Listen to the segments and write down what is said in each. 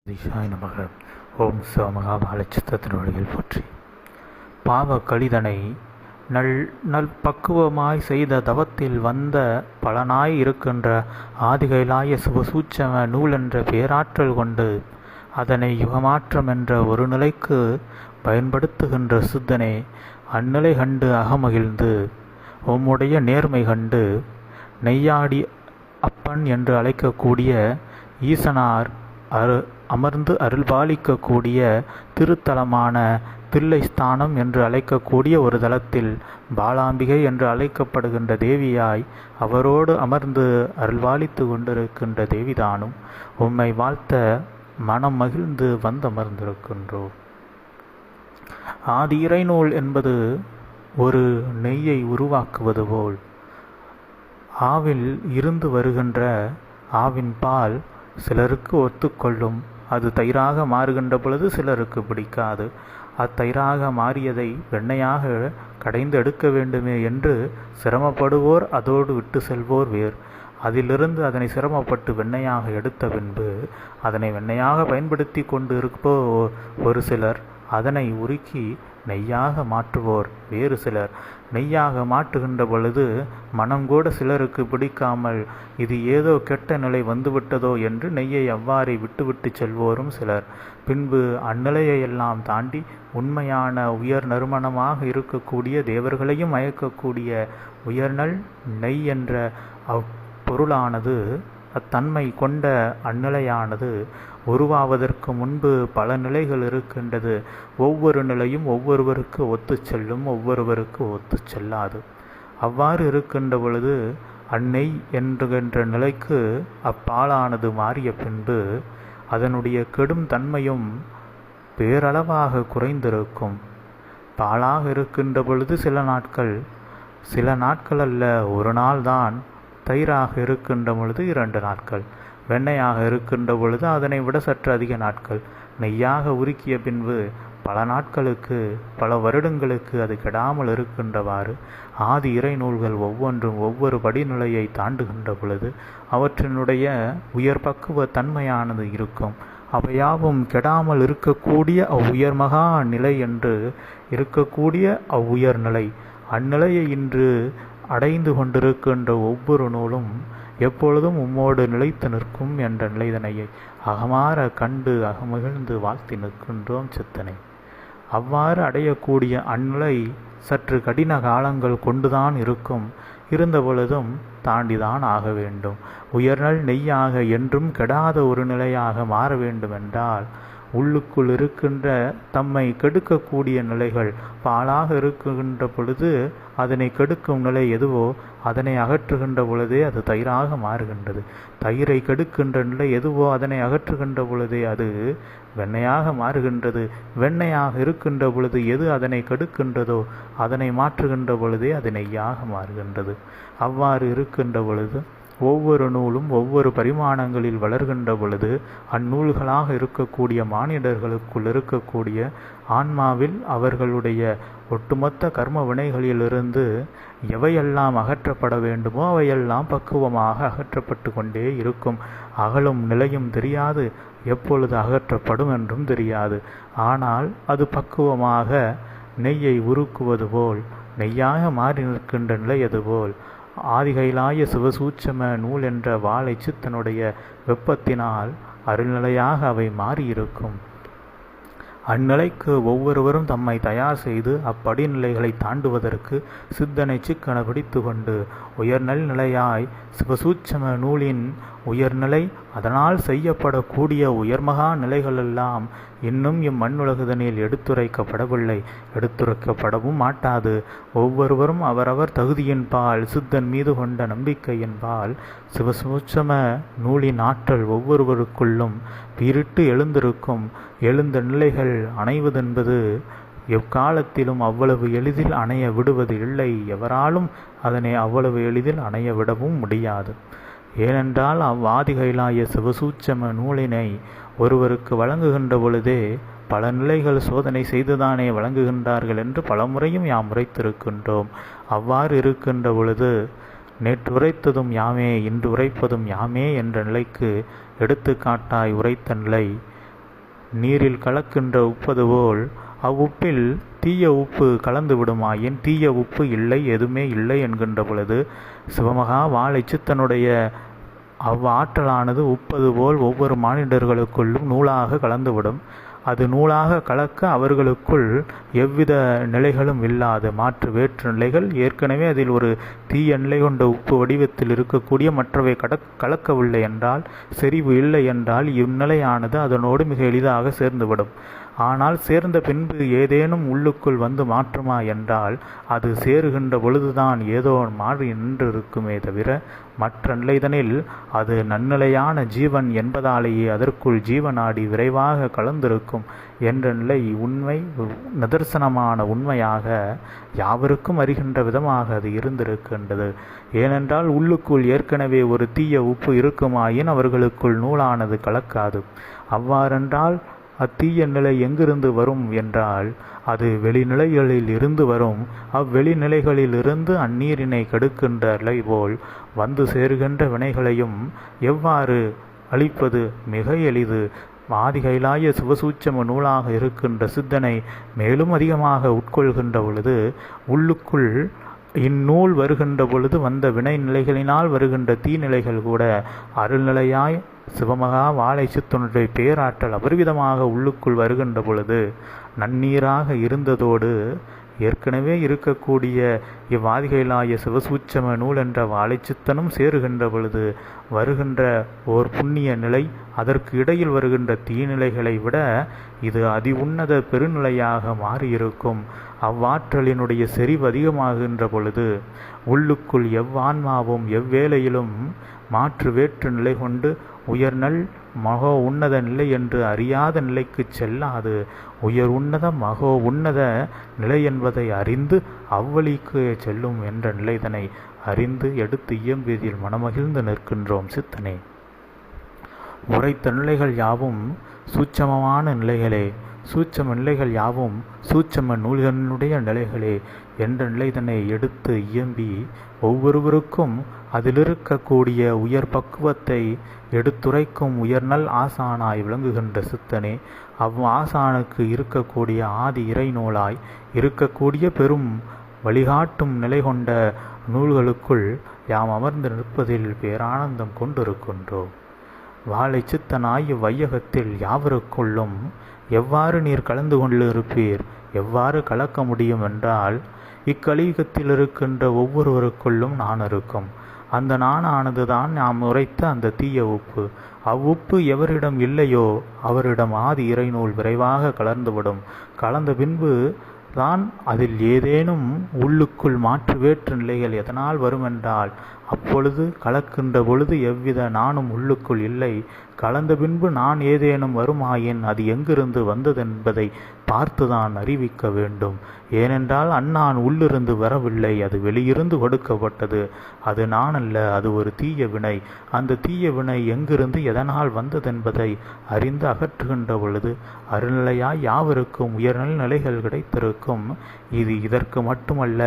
திசாய் நமக. ஓம் சிவமகாபாலச்சித்தத்தின் வழியில் போற்றி. பாவ கழிதனை நல் பக்குவமாய் செய்த தவத்தில் வந்த பலனாய் இருக்கின்ற ஆதிகைலாய சிவசூட்சம நூலென்ற பேராற்றல் கொண்டு அதனை யுகமாற்றம் என்ற ஒரு நிலைக்கு பயன்படுத்துகின்ற சித்தனே, அந்நிலை கண்டு அகமகிழ்ந்து உம்முடைய நேர்மை கண்டு நெய்யாடி அப்பன் என்று அழைக்கக்கூடிய ஈசனார் அமர்ந்து அருள்பாலிக்கக்கூடிய திருத்தலமான தில்லை ஸ்தானம் என்று அழைக்கக்கூடிய ஒரு தலத்தில் பாலாம்பிகை என்று அழைக்கப்படுகின்ற தேவியாய் அவரோடு அமர்ந்து அருள்பாலித்து கொண்டிருக்கின்ற தேவிதானும் உம்மை வாழ்த்த மனம் மகிழ்ந்து வந்தமர்ந்திருக்கின்றோம். ஆதி இறைநூல் என்பது ஒரு நெய்யை உருவாக்குவது போல் ஆவில் இருந்து வருகின்ற ஆவின் பால் சிலருக்கு ஒத்துக்கொள்ளும். அது தயிராக மாறுகின்ற பொழுது சிலருக்கு பிடிக்காது. அத்தயிராக மாறியதை வெண்ணையாக கடைந்து எடுக்க வேண்டுமே என்று சிரமப்படுவோர் அதோடு விட்டு செல்வோர் வேர். அதிலிருந்து அதனை சிரமப்பட்டு வெண்ணையாக எடுத்த பின்பு அதனை வெண்ணையாக பயன்படுத்தி கொண்டு இருப்போ ஒரு சிலர், அதனை உருக்கி நெய்யாக மாற்றுவோர் வேறு சிலர். நெய்யாக மாற்றுகின்ற பொழுது மனங்கூட சிலருக்கு பிடிக்காமல் இது ஏதோ கெட்ட நிலை வந்துவிட்டதோ என்று நெய்யை அவ்வாறே விட்டுவிட்டு செல்வோரும் சிலர். பின்பு அந்நிலையெல்லாம் தாண்டி உண்மையான உயர் நறுமணமாக இருக்கக்கூடிய தேவர்களையும் மயக்கக்கூடிய உயர்நல் நெய் என்ற அப்பொருளானது, அத்தன்மை கொண்ட அந்நிலையானது உருவாவதற்கு முன்பு பல நிலைகள் இருக்கின்றது. ஒவ்வொரு நிலையும் ஒவ்வொருவருக்கு ஒத்து செல்லும், ஒவ்வொருவருக்கு ஒத்து செல்லாது. அவ்வாறு இருக்கின்ற பொழுது அந்நெய் என்கின்ற நிலைக்கு அப்பாலானது மாறிய பின்பு அதனுடைய கெடும் தன்மையும் பேரளவாக குறைந்திருக்கும். பாலாக இருக்கின்ற பொழுது சில நாட்கள் அல்ல, ஒரு நாள் தான். தயிராக இருக்கின்ற பொழுது 2 நாட்கள். வெண்ணையாக இருக்கின்ற பொழுது அதனை விட சற்று அதிக நாட்கள். நெய்யாக உருக்கிய பின்பு பல நாட்களுக்கு பல வருடங்களுக்கு அது கெடாமல் இருக்கின்றவாறு ஆதி இறை நூல்கள் ஒவ்வொன்றும் ஒவ்வொரு படிநிலையை தாண்டுகின்ற பொழுது அவற்றினுடைய உயர் பக்குவ தன்மையானது இருக்கும். அவையாவும் கெடாமல் இருக்கக்கூடிய அவ்வுயர்மகா நிலை என்று இருக்கக்கூடிய அவ்வுயர்நிலை, அந்நிலையை இன்று அடைந்து கொண்டிருக்கின்ற ஒவ்வொரு நூலும் எப்பொழுதும் உம்மோடு நிலைத்து நிற்கும் என்ற நிலைதனையை அகமாற கண்டு அகமகிழ்ந்து வாழ்த்தி நிற்கின்றோம் சித்தனை. அவ்வாறு அடையக்கூடிய அந்நிலை சற்று கடின காலங்கள் கொண்டுதான் இருக்கும். இருந்த பொழுதும் தாண்டிதான் ஆக வேண்டும். உயர்நல் நெய்யாக என்றும் கெடாத ஒரு நிலையாக மாற வேண்டுமென்றால் உள்ளுக்குள் இருக்கின்ற தம்மை கெடுக்கக்கூடிய நிலைகள் பாலாக இருக்கின்ற பொழுது அதனை கெடுக்கும் நிலை எதுவோ அதனை அகற்றுகின்ற பொழுதே அது தயிராக மாறுகின்றது. தயிரை கெடுக்கின்ற நிலை எதுவோ அதனை அகற்றுகின்ற பொழுதே அது வெண்ணையாக மாறுகின்றது. வெண்ணையாக இருக்கின்ற பொழுது எது அதனை கெடுக்கின்றதோ அதனை மாற்றுகின்ற பொழுதே அது நெய்யாக மாறுகின்றது. அவ்வாறு இருக்கின்ற பொழுது ஒவ்வொரு நூலும் ஒவ்வொரு பரிமாணங்களில் வளர்கின்ற பொழுது அந்நூல்களாக இருக்கக்கூடிய மானிடர்களுக்குள் இருக்கக்கூடிய ஆன்மாவில் அவர்களுடைய ஒட்டுமொத்த கர்ம வினைகளிலிருந்து எவையெல்லாம் அகற்றப்பட வேண்டுமோ அவையெல்லாம் பக்குவமாக அகற்றப்பட்டு கொண்டே இருக்கும். அகலும் நிலையும் தெரியாது, எப்பொழுது அகற்றப்படும் என்றும் தெரியாது. ஆனால் அது பக்குவமாக நெய்யை உருக்குவது போல் நெய்யாக மாறி நிற்கின்ற நிலை அதுபோல் ஆதிகைலாய சிவசூட்சம நூல் என்ற வாழை சித்தனுடைய வெப்பத்தினால் அருள்நிலையாக அவை மாறியிருக்கும். அந்நிலைக்கு ஒவ்வொருவரும் தம்மை தயார் செய்து அப்படிநிலைகளை தாண்டுவதற்கு சித்தனை சிக்கன பிடித்து கொண்டு உயர்நல் நிலையாய் சிவசூட்சம நூலின் உயர்நிலை, அதனால் செய்யப்படக்கூடிய உயர்மகா நிலைகளெல்லாம் இன்னும் இம்மண்ணுலகுதனில் எடுத்துரைக்கப்படவில்லை, எடுத்துரைக்கப்படவும் மாட்டாது. ஒவ்வொருவரும் அவரவர் தகுதியின்பால் சித்தன் மீது கொண்ட நம்பிக்கையின்பால் சிவசூட்சம நூலின் ஆற்றல் ஒவ்வொருவருக்குள்ளும் பீரிட்டு எழுந்திருக்கும். எழுந்த நிலைகள் அணைவதென்பது எக்காலத்திலும் அவ்வளவு எளிதில் அணைய விடுவது இல்லை. எவராலும் அதனை அவ்வளவு எளிதில் அணைய விடவும் முடியாது. ஏனென்றால் அவ்வாதிகைலாய சிவசூட்சம நூலினை ஒருவருக்கு வழங்குகின்ற பொழுதே பல நிலைகள் சோதனை செய்துதானே வழங்குகின்றார்கள் என்று பலமுறையும் யாம் உரைத்திருக்கின்றோம். அவ்வாறு இருக்கின்ற பொழுது நேற்று உரைத்ததும் யாமே இன்று உரைப்பதும் யாமே என்ற நிலைக்கு எடுத்துக்காட்டாய் உரைத்த நிலை நீரில் கலக்கின்ற உப்பது போல் அவ்வுப்பில் தீய உப்பு கலந்து விடுமாயின் தீய உப்பு இல்லை, எதுவுமே இல்லை என்கின்ற பொழுது சிவமகா வாழைச்சித்தனுடைய அவ்வாற்றலானது உப்பது போல் ஒவ்வொரு மானிடர்களுக்குள்ளும் நூலாக கலந்துவிடும். அது நூலாக கலக்க அவர்களுக்குள் எவ்வித நிலைகளும் இல்லாது மாற்று வேற்று நிலைகள் ஏற்கனவே அதில் ஒரு தீய நிலை கொண்ட உப்பு வடிவத்தில் இருக்கக்கூடிய மற்றவை கலக்கவில்லை என்றால், செறிவு இல்லை என்றால் இந்நிலையானது அதனோடு மிக எளிதாக சேர்ந்துவிடும். ஆனால் சேர்ந்த பின்பு ஏதேனும் உள்ளுக்குள் வந்து மாற்றுமா என்றால் அது சேருகின்ற பொழுதுதான் ஏதோ மாறி நின்றிருக்குமே தவிர மற்ற நிலைதனில் அது நன்னிலையான ஜீவன் என்பதாலேயே அதற்குள் ஜீவனாடி விரைவாக கலந்திருக்கும் என்ற நிலை உண்மை நிதர்சனமான உண்மையாக யாவருக்கும் அறிகின்ற விதமாக அது இருந்திருக்கின்றது. ஏனென்றால் உள்ளுக்குள் ஏற்கனவே ஒரு தீய உப்பு இருக்குமாயின் அவர்களுக்குள் நூலானது கலக்காது. அவ்வாறென்றால் அத்தீய நிலை எங்கிருந்து வரும் என்றால் அது வெளிநிலைகளில் இருந்து வரும். அவ்வெளிநிலைகளிலிருந்து அந்நீரினை கெடுக்கின்ற நிலை போல் வந்து சேருகின்ற வினைகளையும் எவ்வாறு அழிப்பது மிக எளிது. ஆதிகைலாய சிவசூட்சம நூலாக இருக்கின்ற சித்தனை மேலும் அதிகமாக உட்கொள்கின்ற பொழுது உள்ளுக்குள் இந்நூல் வருகின்ற பொழுது வந்த வினை நிலைகளினால் வருகின்ற தீநிலைகள் கூட அருள்நிலையாய் சிவமகா வாழைச்சித்தனுடைய பேராற்றல் அபரிவிதமாக உள்ளுக்குள் வருகின்ற பொழுது நன்னீராக இருந்ததோடு ஏற்கனவே இருக்கக்கூடிய இவ்வாதிகைலாய சிவசூட்சம நூல் என்ற வாழைச்சித்தனும் சேருகின்ற பொழுது வருகின்ற ஓர் புண்ணிய நிலை, அதற்கு இடையில் வருகின்ற தீநிலைகளை விட இது அதி உன்னத பெருநிலையாக மாறியிருக்கும். அவ்வாற்றலினுடைய செறிவு அதிகமாகின்ற பொழுது உள்ளுக்குள் எவ்வான்மாவும் எவ்வேளையிலும் மாற்று வேற்று நிலை கொண்டு உயர்நல் மகோ உன்னத நிலை என்று அறியாத நிலைக்கு செல்லாது உயர் உன்னத மகோ உன்னத நிலை என்பதை அறிந்து அவ்வழிக்கு செல்லும் என்ற நிலைதனை அறிந்து எடுத்து இயம்பியதில் மனமகிழ்ந்து நிற்கின்றோம் சித்தனே. உரைத்த நிலைகள் யாவும் சூட்சமமான நிலைகளே, சூட்சம நிலைகள் யாவும் சூட்சம நூல்களினுடைய நிலைகளே என்ற நிலைதனை எடுத்து இயம்பி ஒவ்வொருவருக்கும் அதிலிருக்கக்கூடிய உயர் பக்குவத்தை எடுத்துரைக்கும் உயர்நல் ஆசானாய் விளங்குகின்ற சித்தனே, ஆசானுக்கு இருக்கக்கூடிய ஆதி இறை நூலாய் இருக்கக்கூடிய பெரும் வழிகாட்டும் நிலை கொண்ட நூல்களுக்குள் யாம் அமர்ந்து நிற்பதில் பேரானந்தம் கொண்டிருக்கின்றோம். வாழை சித்தனாய் இவ்வையகத்தில் யாவருக்குள்ளும் எவ்வாறு நீர் கலந்து கொண்டிருப்பீர், எவ்வாறு கலக்க முடியும் என்றால் இக்கலியுகத்தில் இருக்கின்ற ஒவ்வொருவருக்குள்ளும் நான் இருக்கும். அந்த நானானது தான் நாம் உரைத்த அந்த தீய உப்பு. அவ்வுப்பு எவரிடம் இல்லையோ அவரிடம் ஆதி இறைநூல் விரைவாக கலந்துவிடும். கலந்த பின்பு தான் அதில் ஏதேனும் உள்ளுக்குள் மாற்று வேற்று நிலைகள் எதனால் வருமென்றால் அப்பொழுது கலக்கின்ற பொழுது எவ்வித நானும் உள்ளுக்குள் இல்லை. கலந்த பின்பு நான் ஏதேனும் வருமாயின் அது எங்கிருந்து வந்ததென்பதை பார்த்துதான் அறிவிக்க வேண்டும். ஏனென்றால் அந்நான் உள்ளிருந்து வரவில்லை, அது வெளியிருந்து கொடுக்கப்பட்டது. அது நான் அல்ல, அது ஒரு தீய வினை. அந்த தீய வினை எங்கிருந்து எதனால் வந்ததென்பதை அறிந்து அகற்றுகின்ற பொழுது அருள்நிலையாய் யாவருக்கும் உயர்நல் நிலைகள் கிடைத்திருக்கும். இது இதற்கு மட்டுமல்ல,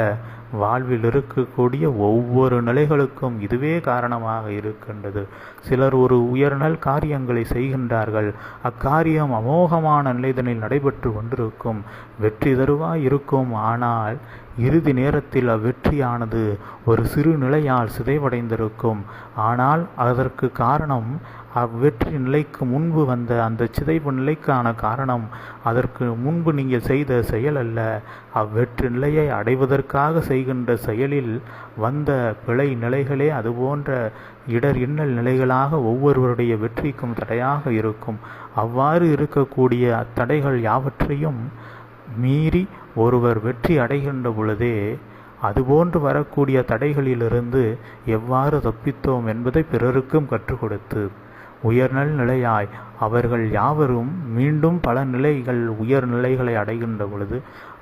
வாழ்வில் இருக்கக்கூடிய ஒவ்வொரு நிலைகளுக்கும் இதுவே காரணமாக இருக்கின்றது. சிலர் ஒரு உயர்நல் காரியங்களை செய்கின்றார்கள். அக்காரியம் அமோகமான நிலைதனில் நடைபெற்று கொண்டிருக்கும், வெற்றி தருவாய் இருக்கும். ஆனால் இறுதி நேரத்தில் அவ்வெற்றியானது ஒரு சிறு நிலையால் சிதைவடைந்திருக்கும். ஆனால் அதற்கு காரணம் அவ்வெற்றி நிலைக்கு முன்பு வந்த அந்த சிதைவு நிலைக்கான காரணம் அதற்கு முன்பு நீங்கள் செய்த செயல் அல்ல. அவ்வெற்றி நிலையை அடைவதற்காக செய்கின்ற செயலில் வந்த பிழை நிலைகளே அதுபோன்ற இடர் இன்னல் நிலைகளாக ஒவ்வொருவருடைய வெற்றிக்கும் தடையாக இருக்கும். அவ்வாறு இருக்கக்கூடிய அத்தடைகள் யாவற்றையும் மீறி ஒருவர் வெற்றி அடைகின்ற பொழுதே அதுபோன்று வரக்கூடிய தடைகளிலிருந்து எவ்வாறு தப்பித்தோம் என்பதை பிறருக்கும் கற்றுக் கொடுத்து உயர்நல் நிலையாய் அவர்கள் யாவரும் மீண்டும் பல நிலைகள் உயர் நிலைகளை அடைகின்ற பொழுது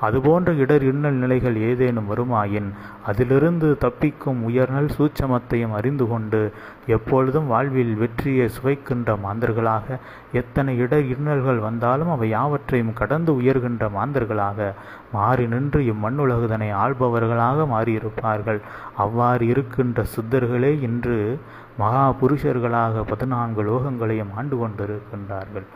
அதுபோன்ற இடர் இன்னல் நிலைகள் ஏதேனும் வருமாயின் அதிலிருந்து தப்பிக்கும் உயர்நல் சூட்சமத்தையும் அறிந்து கொண்டு எப்பொழுதும் வாழ்வில் வெற்றியை சுவைக்கின்ற மாந்தர்களாக, எத்தனை இடர் இன்னல்கள் வந்தாலும் அவை யாவற்றையும் கடந்து உயர்கின்ற மாந்தர்களாக மாறி நின்று இம்மண்ணுலகுதனை ஆள்பவர்களாக மாறியிருப்பார்கள். அவ்வாறு இருக்கின்ற சித்தர்களே இன்று மகா புருஷர்களாக 14 லோகங்களையும் ஆண்டு கொண்டிருக்கின்றனர். கொண்டிருக்கின்றார்கள்.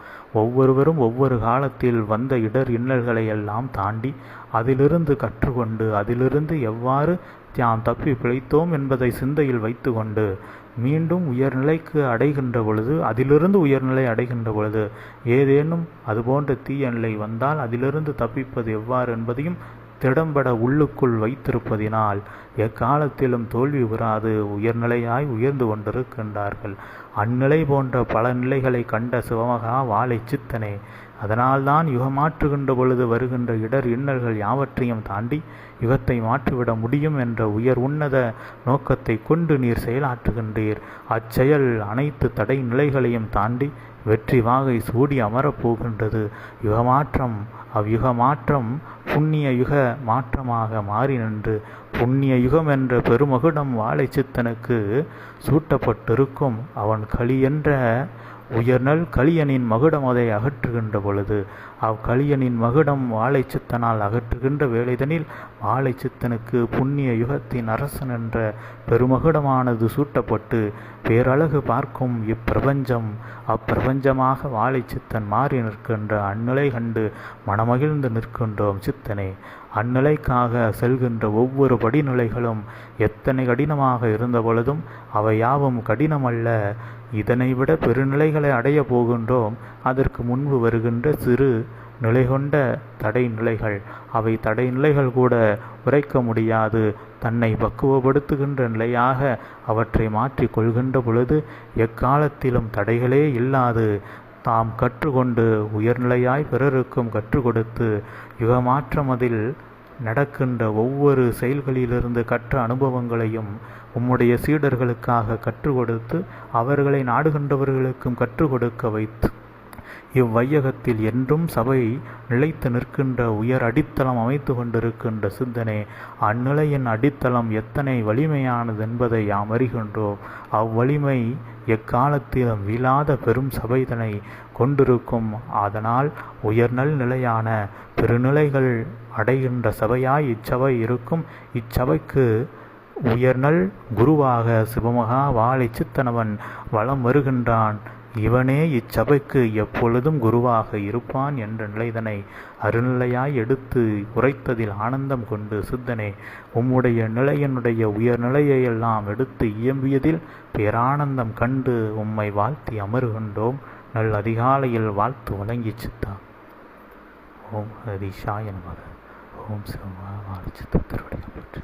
ஒவ்வொருவரும் ஒவ்வொரு காலத்தில் வந்த இடர் இன்னல்களை எல்லாம் தாண்டி அதிலிருந்து கற்றுக்கொண்டு அதிலிருந்து எவ்வாறு தாம் தப்பி பிழைத்தோம் என்பதை சிந்தையில் வைத்து கொண்டு மீண்டும் உயர்நிலைக்கு அடைகின்ற பொழுது அதிலிருந்து உயர்நிலை அடைகின்ற பொழுது ஏதேனும் அதுபோன்ற தீய நிலை வந்தால் அதிலிருந்து தப்பிப்பது எவ்வாறு என்பதையும் திடம்பட உள்ளுக்குள் வைத்திருப்பதினால் எக்காலத்திலும் தோல்வி பெறாது உயர்நிலையாய் உயர்ந்து கொண்டிருக்கின்றார்கள். அந்நிலை போன்ற பல நிலைகளை கண்ட சிவமகா வாழை சித்தனே, அதனால்தான் யுகம் மாற்றுகின்ற பொழுது வருகின்ற இடர் இன்னல்கள் யாவற்றையும் தாண்டி யுகத்தை மாற்றிவிட முடியும் என்ற உயர் உன்னத நோக்கத்தை கொண்டு நீர் செயலாற்றுகின்றீர். அச்செயல் அனைத்து தடை நிலைகளையும் தாண்டி வெற்றி வாகை சூடி அமரப்போகின்றது. யுகமாற்றம் அவ்யுக மாற்றம் புண்ணிய யுக மாற்றமாக மாறி நின்று புண்ணிய யுகம் என்ற பெருமகுடம் வாழை சித்தனுக்கு சூட்டப்பட்டிருக்கும். அவன் களி என்ற உயர்நல் களியனின் மகுடம் அதை அகற்றுகின்ற பொழுது அவ்களியனின் மகுடம் வாழை சித்தனால் அகற்றுகின்ற வேளைதனில் வாழை சித்தனுக்கு புண்ணிய யுகத்தின் அரசன் என்ற பெருமகுடமானது சூட்டப்பட்டு பேரழகு பார்க்கும் இப்பிரபஞ்சம் அப்பிரபஞ்சமாக வாழை சித்தன் மாறி நிற்கின்ற அந்நிலை கண்டு மனமகிழ்ந்து நிற்கின்றோம் சித்தனே. அந்நிலைக்காக செல்கின்ற ஒவ்வொரு படிநிலைகளும் எத்தனை கடினமாக இருந்த பொழுதும் அவை யாவும் கடினமல்ல. இதனை விட பெருநிலைகளை அடைய போகின்றோம். அதற்கு முன்பு வருகின்ற சிறு நிலை கொண்ட தடை நிலைகள், அவை தடை நிலைகள் கூட உரைக்க முடியாது. தன்னை பக்குவப்படுத்துகின்ற நிலையாக அவற்றை மாற்றி கொள்கின்ற பொழுது எக்காலத்திலும் தடைகளே இல்லாது தாம் கற்றுக்கொண்டு உயர்நிலையாய் பிறருக்கும் கற்றுக் கொடுத்து யுகமாற்றம் அதில் நடக்கின்ற ஒவ்வொரு செயல்களிலிருந்து கற்ற அனுபவங்களையும் உம்முடைய சீடர்களுக்காக கற்றுக் கொடுத்து அவர்களை நாடுகின்றவர்களுக்கும் கற்றுக் கொடுக்க வைத்து இவ்வையகத்தில் என்றும் சபை நிலைத்து நிற்கின்ற உயர் அடித்தளம் அமைத்து கொண்டிருக்கின்ற சித்தனே, அந்நிலையின் அடித்தளம் எத்தனை வலிமையானது என்பதை யாம் அறிகின்றோம். அவ்வலிமை எக்காலத்திலும் வீழாத பெரும் சபைதனை கொண்டிருக்கும். அதனால் உயர்நல் நிலையான பெருநிலைகள் அடைகின்ற சபையாய் இச்சபை இருக்கும். இச்சபைக்கு உயர்நல் குருவாக சிவமகா வாழை சித்தனவன் வலம் வருகின்றான். இவனே இச்சபைக்கு எப்பொழுதும் குருவாக இருப்பான் என்ற நிலைதனை அருநிலையாய் எடுத்து உரைத்ததில் ஆனந்தம் கொண்டு சித்தனே, உம்முடைய நிலையனுடைய உயர்நிலையெல்லாம் எடுத்து இயம்பியதில் பேரானந்தம் கண்டு உம்மை வாழ்த்தி அமருகின்றோம். நல் அதிகாலையில் வாழ்த்து வழங்கி சித்தா. ஓம் ஹரிஷாய நமக. ஓம் சிவமா வாழை சித்த திருவடிகள் பற்றி.